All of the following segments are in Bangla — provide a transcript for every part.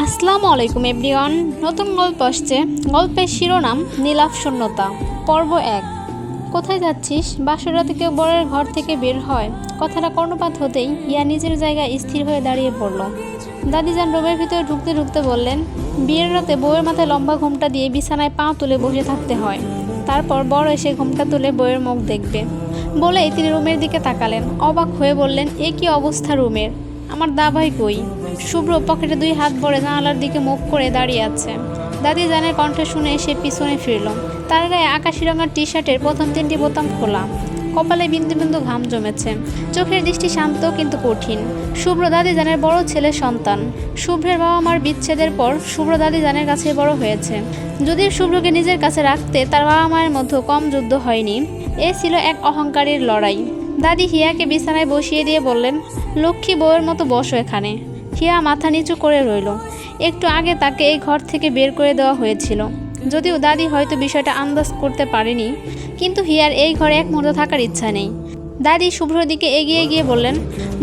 আসসালামু আলাইকুম এভরিওয়ান। নতুন গল্প আসছে। গল্পের শিরোনাম নীলাভ শূন্যতা, পর্ব 1। কোথায় যাচ্ছিস? বাসরাতে কেউ বরের ঘর থেকে বের হয়। কথাটা কর্ণপাত হতেই হিয়া নিজের জায়গায় স্থির হয়ে দাঁড়িয়ে পড়ল। দাদিজান রুমের ভিতরে ঢুকতে ঢুকতে বললেন, বিয়ের রাতে বউয়ের মাথায় লম্বা ঘোমটা দিয়ে বিছানায় পা তুলে বসে থাকতে হয়, তারপর বড় এসে ঘোমটা তুলে বউয়ের মুখ দেখবে। বলেই তিনি রুমের দিকে তাকালেন। অবাক হয়ে বললেন, এ কি অবস্থা রুমের? আমার দাভাই কই? শুভ্র পকেটে 2 হাত ভরে জানালার দিকে মুখ করে দাঁড়িয়ে আছে। দাদিজানের কণ্ঠ শুনে সে পিছনে ফিরল। তার গায়ে আকাশি রঙের টি-শার্টের প্রথম 3টি বোতাম খোলা, কপালে বিন্দু বিন্দু ঘাম জমেছে, চোখের দৃষ্টি শান্ত কিন্তু কঠিন। শুভ্র দাদিজানের বড় ছেলের সন্তান। শুভ্রের বাবা মার বিচ্ছেদের পর শুভ্র দাদিজানের কাছে বড় হয়েছে। যদিও শুভ্রকে নিজের কাছে রাখতে তার বাবা মায়ের মধ্যে কম যুদ্ধ হয়নি, এ ছিল এক অহংকারীর লড়াই। দাদি হিয়াকে বিছানায় বসিয়ে দিয়ে বললেন, লক্ষ্মী বউয়ের মতো বসো এখানে। হিয়া মাথা নিচু করে রইল। একটু আগে তাকে এই ঘর থেকে বের করে দেওয়া হয়েছিল। যদিও দাদি হয়তো বিষয়টা আন্দাজ করতে পারেনি, কিন্তু হিয়ার এই ঘরে এক মুহূর্ত থাকার ইচ্ছা নেই। দাদি শুভ্রর দিকে এগিয়ে গিয়ে বললেন,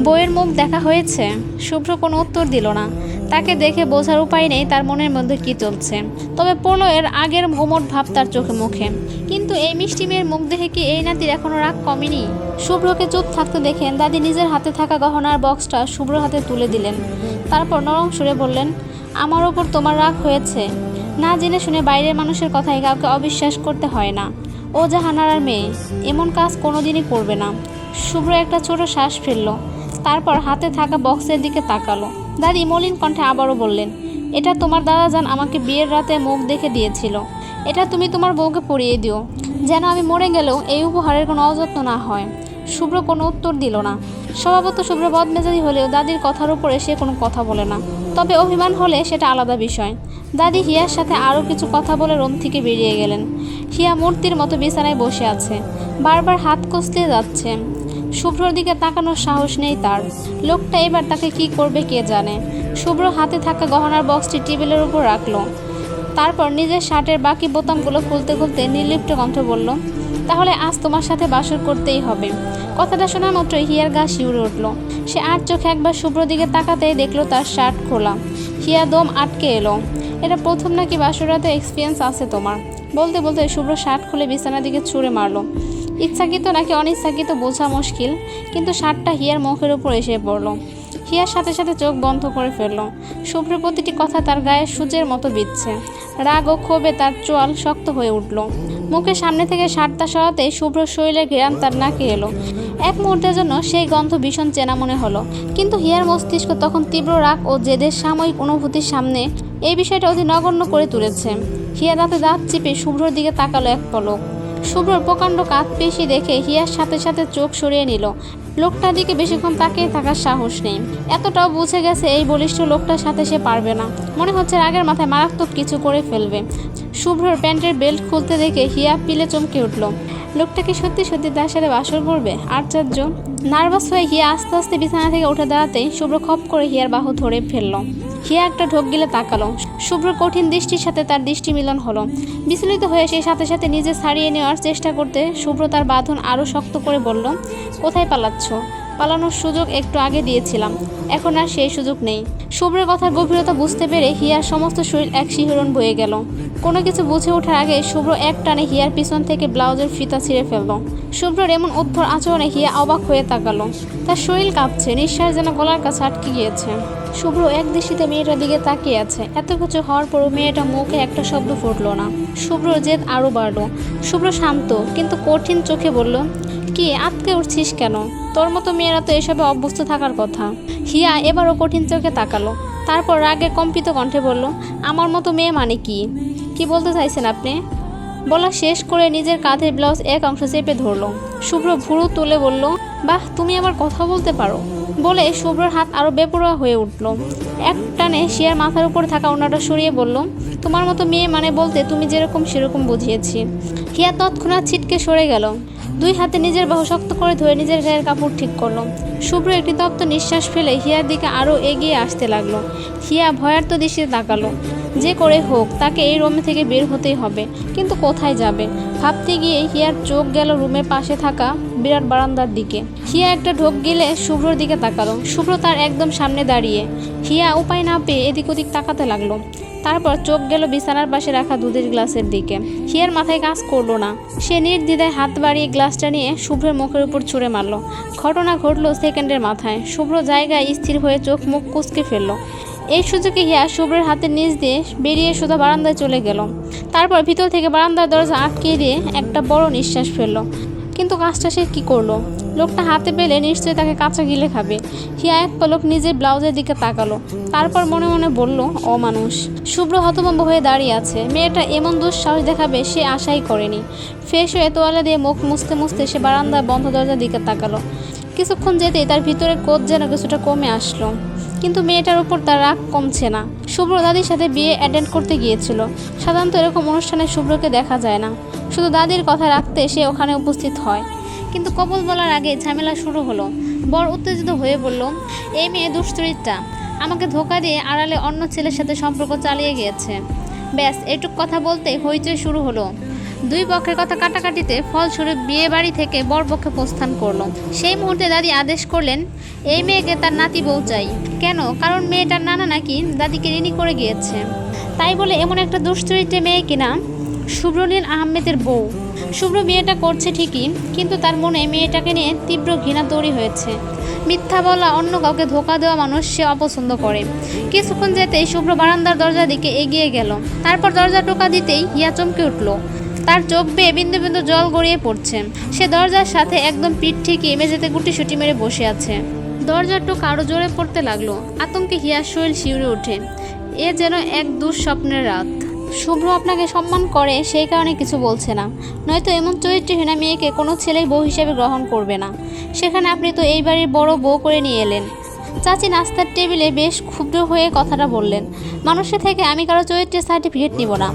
বউয়ের মুখ দেখা হয়েছে? শুভ্র কোনো উত্তর দিল না। তাকে দেখে বোঝার উপায় নেই তার মনের মধ্যে কী চলছে। তবে প্রলয়ের আগের ঘুমট ভাব তার চোখে মুখে। কিন্তু এই মিষ্টি মেয়ের মুখ দেখে কি এই নাতির এখনও রাগ কমেনি? শুভ্রকে চুপ থাকতে দেখেন দাদি নিজের হাতে থাকা গহনার বক্সটা শুভ্র হাতে তুলে দিলেন। তারপর নরম সুরে বললেন, আমার ওপর তোমার রাগ হয়েছে? না জেনে শুনে বাইরের মানুষের কথায় কাউকে অবিশ্বাস করতে হয় না। ও জাহানারার মেয়ে, এমন কাজ কোনোদিনই করবে না। শুভ্র একটা ছোট শ্বাস ফেলল, তারপর হাতে থাকা বক্সের দিকে তাকালো। দাদি মলিন কণ্ঠে আবারও বললেন, এটা তোমার দাদাজান আমাকে বিয়ের রাতে মুখ দেখে দিয়েছিল। এটা তুমি তোমার বউকে পরিয়ে দিও, যেন আমি মরে গেলেও এই উপহারের কোনো অযত্ন না হয়। শুভ্র কোনো উত্তর দিল না। স্বভাবত শুভ্র বদমেজাজি হলেও দাদির কথার উপরে সে কোনো কথা বলে না। তবে অভিমান হলে সেটা আলাদা বিষয়। দাদি হিয়ার সাথে আরও কিছু কথা বলে রুম থেকে বেরিয়ে গেলেন। হিয়া মূর্তির মতো বিছানায় বসে আছে, বারবার হাত কষলে যাচ্ছে। শুভ্রর দিকে তাকানোর সাহস নেই তার। লোকটা এবার তাকে কি করবে কে জানে। শুভ্র হাতে থাকা গহনার বক্সটি টেবিলের উপর রাখলো। তারপর নিজের শার্টের বাকি বোতামগুলো খুলতে খুলতে নির্লিপ্ত কণ্ঠ বলল, তাহলে আজ তোমার সাথে বাসর করতেই হবে। কথাটা শোনা মাত্রই হিয়ার গা শিউরে উঠল। সে আর চোখে একবার শুভ্র দিকে তাকাতেই দেখলো তার শার্ট খোলা। হিয়া দম আটকে এলো। এটা প্রথম নাকি বাসর রাতে এক্সপিরিয়েন্স আছে তোমার? বলতে বলতে শুভ্র শার্ট খুলে বিছানার দিকে ছুঁড়ে মারল। ইচ্ছাকৃত নাকি অনিচ্ছাকৃত বোঝা মুশকিল, কিন্তু শার্টটা হিয়ার মুখের উপর এসে পড়ল। হিয়ার সাথে সাথে চোখ বন্ধ করে ফেলল। শুভ্রের প্রতিটি কথা তার গায়ে সূচের মতো বিচ্ছে। রাগ ও ক্ষোভে তার চোয়াল শক্ত হয়ে উঠল। মুখের সামনে থেকে শার্টটা সরাতেই শুভ্র শরীরের ঘ্রাণ তার নাকে এলো। এক মুহূর্তের জন্য সেই গন্ধ ভীষণ চেনা মনে হলো, কিন্তু হিয়ার মস্তিষ্ক তখন তীব্র রাগ ও জেদের সাময়িক অনুভূতির সামনে এই বিষয়টা অতি নগণ্য করে তুলেছে। হিয়া দাঁতে দাঁত চিপে শুভ্রর দিকে তাকালো এক পলক। শুভ্রর প্রকাণ্ড কাঁধ পেশি দেখে হিয়ার সাথে সাথে চোখ সরিয়ে নিল। লোকটার দিকে বেশিক্ষণ তাকিয়ে থাকার সাহস নেই। এতটাও বুঝে গেছে এই বলিষ্ঠ লোকটার সাথে সে পারবে না। মনে হচ্ছে রাগের মাথায় মারাত্মক কিছু করে ফেলবে। শুভ্রর প্যান্টের বেল্ট খুলতে দেখে হিয়া পিলে চমকে উঠল। লোকটাকে সত্যি সত্যি তার সাথে বাসর করবে? আশ্চর্য। নার্ভাস হয়ে হিয়া আস্তে আস্তে বিছানা থেকে উঠে দাঁড়াতেই শুভ্র খপ করে হিয়ার বাহু ধরে ফেলল। হিয়া একটা ঢোক গিলে তাকালো। শুভ্রর কঠিন দৃষ্টির সাথে তার দৃষ্টি মিলন হলো। বিচলিত হয়ে সেই সাথে সাথে নিজে ছাড়িয়ে নেওয়ার চেষ্টা করতে শুভ্র তার বাঁধন আরও শক্ত করে বলল, কোথায় পালাচ্ছ? পালানোর সুযোগ একটু আগে দিয়েছিলাম, এখন আর সেই সুযোগ নেই। শুভ্রের কথার গভীরতা বুঝতে পেরে হিয়ার সমস্ত শরীর এক শিহরণ বয়ে গেল। কোনো কিছু বুঝে ওঠার আগে শুভ্র এক টানে হিয়ার পিছন থেকে ব্লাউজের ফিতা ছিঁড়ে ফেলল। শুভ্রর এমন অদ্ভুত আচরণে হিয়া অবাক হয়ে তাকালো। তার শরীর কাঁপছে, নিঃশ্বাস যেন গলার কাছে আটকে গিয়েছে। শুভ্র এক দৃষ্টিতে মেয়েটার দিকে তাকিয়ে আছে। এত কিছু হওয়ার পরও মেয়েটা মুখে একটা শব্দ ফুটল না। শুভ্রর জেদ আরও বাড়ল। শুভ্র শান্ত কিন্তু কঠিন চোখে বলল, কি আটকে উঠছিস কেন? তোর মতো মেয়েরা তো এসবে অভ্যস্ত থাকার কথা। হিয়া এবারও কঠিন চোখে তাকালো। তারপর রাগে কম্পিত কণ্ঠে বলল, আমার মতো মেয়ে মানে কি? কি বলতে চাইছেন আপনি? বলা শেষ করে নিজের কাঁধের ব্লাউজ এক অংশ চেপে ধরল। শুভ্র ভুরু তুলে বলল, বাহ, তুমি আবার কথা বলতে পারো। বলে শুভ্রর হাত আরও বেপরোয়া হয়ে উঠল। এক টানে শিয়ার মাথার উপর থাকা ওড়নাটা সরিয়ে বলল, তোমার মতো মেয়ে মানে বলতে তুমি যেরকম সেরকম বুঝিয়েছি। হিয়া তৎক্ষণাৎ ছিটকে সরে গেল। 2 হাতে নিজের বাহু শক্ত করে ধরে নিজের গায়ের কাপড় ঠিক করলো। শুভ্র একটি তপ্ত নিঃশ্বাস ফেলে হিয়ার দিকে আরও এগিয়ে আসতে লাগলো। হিয়া ভয়ার্ত দৃষ্টিতে তাকালো। যে করে হোক তাকে এই রুম থেকে বের হতেই হবে, কিন্তু কোথায় যাবে? ভাবতে গিয়ে হিয়ার চোখ গেল রুমের পাশে থাকা বিরাট বারান্দার দিকে। হিয়া একটা ঢোক গেলে শুভ্রর দিকে তাকালো। শুভ্র তার একদম সামনে দাঁড়িয়ে। হিয়া উপায় না পেয়ে এদিক ওদিক তাকাতে লাগলো। তারপর চোখ গেল বিছানার পাশে রাখা দুধের গ্লাসের দিকে। হিয়ার মাথায় কাজ করলো না। সে নির্দ্বিধায় হাত বাড়িয়ে গ্লাসটা নিয়ে শুভ্রের মুখের উপর ছুঁড়ে মারল। ঘটনা ঘটলো সেকেন্ডের মাথায়। শুভ্র জায়গায় স্থির হয়ে চোখ মুখ কুঁচকে ফেলল। এই সুযোগে হিয়া শুভ্রের হাতের নিচ দিয়ে বেরিয়ে সোজা বারান্দায় চলে গেল। তারপর ভিতর থেকে বারান্দার দরজা আটকে দিয়ে একটা বড় নিঃশ্বাস ফেলল। কিন্তু কাজটা সে কী করলো? লোকটা হাতে পেলে নিশ্চয়ই তাকে কাঁচা গিলে খাবে। হিয়া এক পলক নিজের ব্লাউজের দিকে তাকালো। তারপর মনে মনে বলল, অমানুষ। শুভ্র হতভম্ব হয়ে দাঁড়িয়ে আছে। মেয়েটা এমন দুঃসাহস দেখাবে সে আশাই করেনি। ফ্রেশ হয়ে তোয়ালে দিয়ে মুখ মুছতে মুছতে সে বারান্দার বন্ধ দরজার দিকে তাকালো। কিছুক্ষণ যেতেই তার ভিতরে কোপ যেন কিছুটা কমে আসলো। কিন্তু মেয়েটার উপর তার রাগ কমছে না। শুভ্র দাদির সাথে বিয়ে অ্যাটেন্ড করতে গিয়েছিল। সাধারণত এরকম অনুষ্ঠানে শুভ্রকে দেখা যায় না। শুধু দাদির কথা রাখতে সে ওখানে উপস্থিত হয়। কিন্তু কবুল বলার আগে ঝামেলা শুরু হলো। বর উত্তেজিত হয়ে বলল, এই মেয়ে দুশ্চরিত্রা, আমাকে ধোঁকা দিয়ে আড়ালে অন্য ছেলের সাথে সম্পর্ক চালিয়ে গিয়েছে। ব্যাস এটুক কথা বলতে হইচই শুরু হলো। দুই পক্ষের কথা কাটাকাটিতে ফলস্বরূপ বিয়ে বাড়ি থেকে বরপক্ষে প্রস্থান করলো। সেই মুহূর্তে দাদি আদেশ করলেন, এই মেয়েকে তার নাতি বউ চাই। কেন? কারণ মেয়েটার নানা নাকি দাদিকে ঋণী করে গিয়েছে। তাই বলে এমন একটা দুশ্চরিত্রে মেয়ে কিনা শুভ্রনীল আহমেদের বউ। শুভ্র বিয়েটা করছে ঠিকই, কিন্তু তার মনে মেয়েটাকে নিয়ে তীব্র ঘৃণা তৈরি হয়েছে। মিথ্যা বলা, অন্য কাউকে ধোঁকা দেওয়া মানুষ সে অপছন্দ করে। কিছুক্ষণ যেতেই শুভ্র বারান্দার দরজার দিকে এগিয়ে গেল। তারপর দরজা টোকা দিতেই হিয়া চমকে উঠল। তার চোখ বেয়ে বিন্দু বিন্দু জল গড়িয়ে পড়ছে। সে দরজার সাথে একদম পিঠ ঠেকিয়ে মেঝেতে গুটিসুটি মেরে বসে আছে। দরজার টোকা আরও জোরে পড়তে লাগলো। আতঙ্কে হিয়ার শরীর শিউরে ওঠে। এ যেন এক দুঃস্বপ্নের রাত। শুভ্র আপনাকে সম্মান করে, সেই কারণে কিছু বলছে না। নয়তো এমন চরিত্রহীন মেয়েকে কোনো ছেলেই বউ হিসেবে গ্রহণ করবে না। সেখানে আপনি তো এই বাড়ির বড় বউ করে নিয়ে এলেন। চাচি নাস্তার টেবিলে বেশ ক্ষুব্ধ হয়ে কথাটা বললেন। মানুষের থেকে আমি কারো চরিত্রের সার্টিফিকেট নিব না।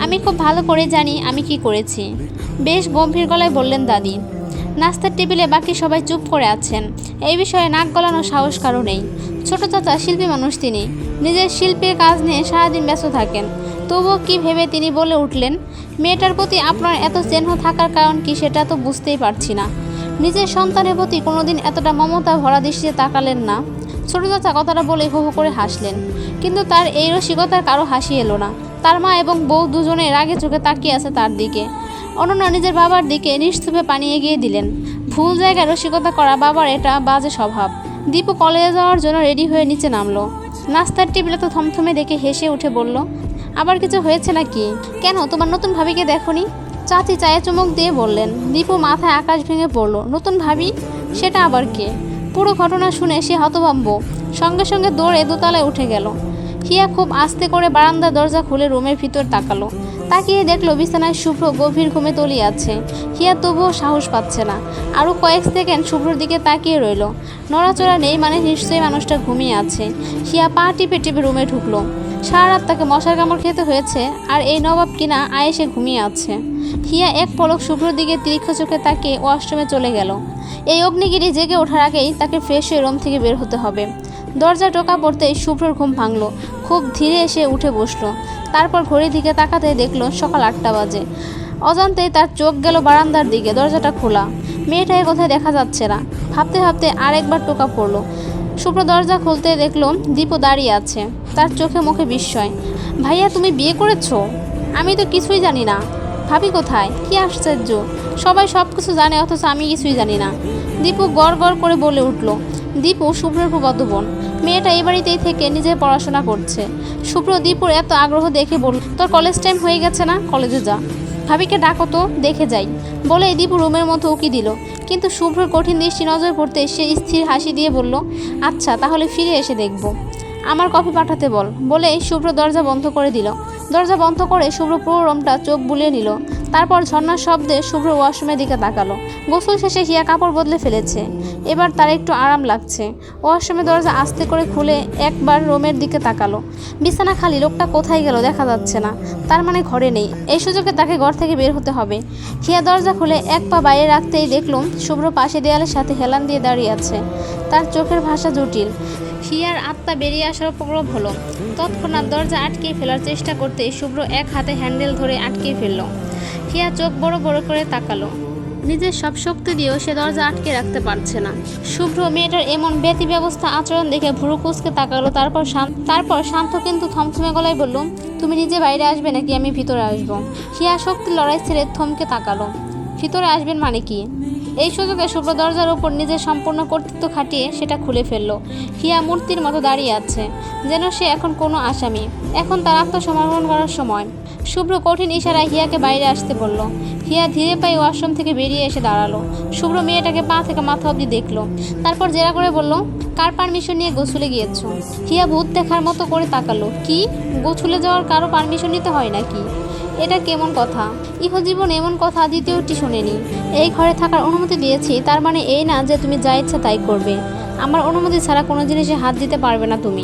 আমি খুব ভালো করে জানি আমি কি করেছি, বেশ গম্ভীর গলায় বললেন দাদি। নাস্তার টেবিলে বাকি সবাই চুপ করে আছেন। এই বিষয়ে নাক গলানোর সাহস কারো নেই। ছোট চাচা শিল্পী মানুষ, তিনি নিজের শিল্পের কাজ নিয়ে সারাদিন ব্যস্ত থাকেন। তবুও কি ভেবে তিনি বলে উঠলেন, মেয়েটার প্রতি আপনার এত স্নেহ থাকার কারণ কি সেটা তো বুঝতেই পারছি না। নিজের সন্তানের প্রতি কোনোদিন এতটা মমতা ভরা দৃষ্টিতে তাকালেন না। ছোট চাচা কথাটা বলে হু হু করে হাসলেন। কিন্তু তার এই রসিকতার কারো হাসি এলো না। তার মা এবং বউ দুজনে রাগে চোখে তাকিয়ে আছে তার দিকে। অনন্যা নিজের বাবার দিকে নিশ্চুপে পানি এগিয়ে দিলেন। ভুল জায়গায় রসিকতা করা বাবার এটা বাজে স্বভাব। দীপু কলেজে যাওয়ার জন্য রেডি হয়ে নিচে নামলো। নাস্তার টেবিলে তো থমথমে দেখে হেসে উঠে বলল, আবার কিছু হয়েছে নাকি? কেন, তোমার নতুন ভাবিকে দেখোনি? চাচি চায়ে চুমুক দিয়ে বললেন। দীপু মাথায় আকাশ ভেঙে পড়ল। নতুন ভাবি? সেটা আবার কে? পুরো ঘটনা শুনে সে হতভম্ব। সঙ্গে সঙ্গে দৌড়ে দোতলায় উঠে গেল। হিয়া খুব আস্তে করে বারান্দার দরজা খুলে রুমের ভিতর তাকালো। তাকিয়ে দেখলো বিছানায় শুভ্র গভীর ঘুমে তলিয়ে আছে। হিয়া তবুও সাহস পাচ্ছে না। আরও কয়েক সেকেন্ড শুভ্রর দিকে তাকিয়ে রইল। নড়াচড়া নেই মানে নিশ্চয়ই মানুষটা ঘুমিয়ে আছে। হিয়া পা টিপে টিপে রুমে ঢুকলো। সারা রাত তাকে মশার কামড় খেতে হয়েছে, আর এই নবাব কিনা আয়েসে ঘুমিয়ে আছে। হিয়া এক পলক শুভ্রর দিকে তীক্ষ্ণ চোখে তাকিয়ে ওয়াশরুমে চলে গেল। এই অগ্নিগিরি জেগে ওঠার আগেই তাকে ফ্রেশ হয়ে রুম থেকে বের হতে হবে। দরজা টোকা পড়তেই শুভ্রর ঘুম ভাঙল। খুব ধীরে এসে উঠে বসলো। তারপর ঘড়ির দিকে তাকাতে দেখলো সকাল 8টা বাজে। অজান্তেই তার চোখ গেল বারান্দার দিকে। দরজাটা খোলা। মেয়েটাকে কোথায় দেখা যাচ্ছে না। ভাবতে ভাবতে আরেকবার টোকা পড়লো। শুভ্র দরজা খুলতে দেখলো দীপু দাঁড়িয়ে আছে। তার চোখে মুখে বিস্ময়। ভাইয়া, তুমি বিয়ে করেছো? আমি তো কিছুই জানি না। ভাবি কোথায়? কি আশ্চর্য, সবাই সব কিছু জানে অথচ আমি কিছুই জানি না। দীপু গড় গড় করে বলে উঠল। দীপু শুভ্রের ফুফাতো বোন। মেয়েটা এই বাড়িতেই থেকে নিজের পড়াশোনা করছে। শুভ্র দীপুর এত আগ্রহ দেখে বলল, তোর কলেজ টাইম হয়ে গেছে না? কলেজে যা, ভাবিকে ডাকো তো, দেখে যাই। বলে দীপু রুমের মতো উকি দিল। কিন্তু শুভ্রর কঠিন দৃষ্টি নজর পড়তে সে স্থির হাসি দিয়ে বলল, আচ্ছা তাহলে ফিরে এসে দেখব। আমার কফি পাঠাতে বল। বলেই শুভ্র দরজা বন্ধ করে দিল। দরজা বন্ধ করে শুভ্র পুরো রুমটা চোখ বুলিয়ে নিল। তারপর ঝর্ণার শব্দে শুভ্র ওয়াশরুমের দিকে তাকালো। গোসল শেষে হিয়া কাপড় বদলে ফেলেছে। এবার তার একটু আরাম লাগছে। ওয়াশরুমের দরজা আস্তে করে খুলে একবার রুমের দিকে তাকালো। বিছানা খালি, লোকটা কোথায় গেল দেখা যাচ্ছে না। তার মানে ঘরে নেই। এই সুযোগে তাকে ঘর থেকে বের হতে হবে। হিয়া দরজা খুলে এক পা বাইরে রাখতেই দেখলুম শুভ্র পাশে দেয়ালের সাথে হেলান দিয়ে দাঁড়িয়ে আছে। তার চোখের ভাষা জটিল। হিয়ার আত্মা বেরিয়ে আসার উপক্রম হলো। তৎক্ষণাৎ দরজা আটকে ফেলার চেষ্টা করতেই শুভ্র এক হাতে হ্যান্ডেল ধরে আটকে ফেলল। হিয়া চোখ বড় বড় করে তাকালো। নিজের সব শক্তি দিয়েও সে দরজা আটকে রাখতে পারছে না। শুভ্র মেয়েটার এমন ব্যতিব্যবস্থা আচরণ দেখে ভুরু কুঁচকে তাকালো। তারপর শান্ত কিন্তু থমথমে গলায় বলল, তুমি নিজে বাইরে আসবে নাকি আমি ভিতরে আসবো? হিয়া শক্তি লড়াই ছেড়ে থমকে তাকালো। ভিতরে আসবেন মানে কি? এই সুযোগে শুভ্র দরজার উপর নিজের সম্পূর্ণ কর্তৃত্ব খাটিয়ে সেটা খুলে ফেলল। হিয়া মূর্তির মতো দাঁড়িয়ে আছে, যেন সে এখন কোনো আসামি। এখন তার আত্মসমর্পণ করার সময়। শুভ্র কঠিন ইশারায় হিয়াকে বাইরে আসতে বলল। হিয়া ধীরে পায়ে ওয়াশরুম থেকে বেরিয়ে এসে দাঁড়ালো। শুভ্র মেয়েটাকে পা থেকে মাথা অবধি দেখলো। তারপর জেরা করে বলল, কার পারমিশন নিয়ে গোসলে গিয়েছো? হিয়া ভূত দেখার মতো করে তাকালো। কি, গোসলে যাওয়ার কারো পারমিশন নিতে হয় নাকি? এটা কেমন কথা? ইহজীবন এমন কথা দ্বিতীয়টি শোনেনি। এই ঘরে থাকার অনুমতি দিয়েছি, তার মানে এই না যে তুমি যা ইচ্ছা তাই করবে। আমার অনুমতি ছাড়া কোনো জিনিসে হাত দিতে পারবে না তুমি।